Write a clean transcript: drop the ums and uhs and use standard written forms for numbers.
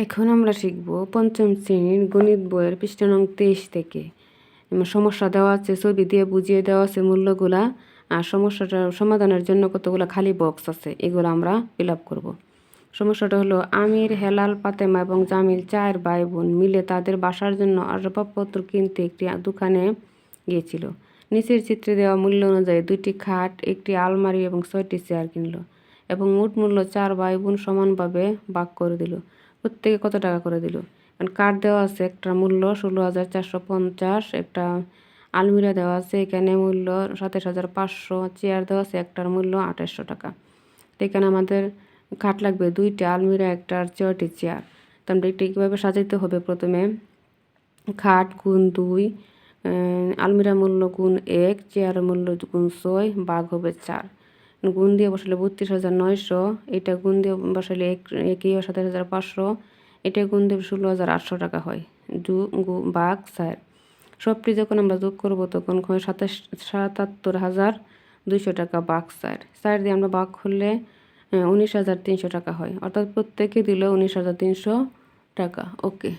এখন আমরা শিখব পঞ্চম শ্রেণীর গণিত বইয়ের পৃষ্ঠা নং 23 থেকে। সমস্যা দেওয়া আছে, ছবি দিয়ে বুঝিয়ে দেওয়া আছে মূল্যগুলা, আর সমস্যাটা সমাধানের জন্য কতগুলো খালি বক্স আছে, এগুলো আমরা ফিল আপ করবো। সমস্যাটা হলো আমির, হেলাল, ফাতেমা এবং জামিল 4 ভাই বোন মিলে তাদের বাসার জন্য আসবাবপত্র কিনতে একটি দোকানে গিয়েছিল। নিচের চিত্রে দেওয়া মূল্য অনুযায়ী 2টি খাট, একটি আলমারি এবং 6টি চেয়ার কিনল এবং মোট মূল্য 4 ভাই বোন সমানভাবে ভাগ করে দিল। প্রত্যেকে কত টাকা করে দিল? কাঠ দেওয়া আছে, একটার মূল্য 16,450, একটা আলমিরা দেওয়া আছে, এখানে মূল্য 27,500, চেয়ার দেওয়া আছে, একটার মূল্য 2800 টাকা। তো এখানে আমাদের খাট লাগবে 2টা, আলমিরা একটা, আর 6টি চেয়ার। তো আমরা এটা কীভাবে সাজাইতে হবে? প্রথমে খাট গুণ 2, আলমিরা মূল্য গুণ 1, চেয়ারের মূল্য গুণ 6, ভাগ হবে 4। গুণ দিয়ে বসালে 32,900, এটা গুণ দিয়ে বসালে একই 27,500, এটা গুণ দিয়ে 16,800 টাকা হয়। ভাগ 4। সবটি যখন আমরা যোগ করবো তখন হয় 77,200 টাকা, ভাগ 4। 4 দিয়ে আমরা ভাগ করলে 19,300 টাকা হয়, অর্থাৎ প্রত্যেকে দিল 19,300 টাকা। ওকে।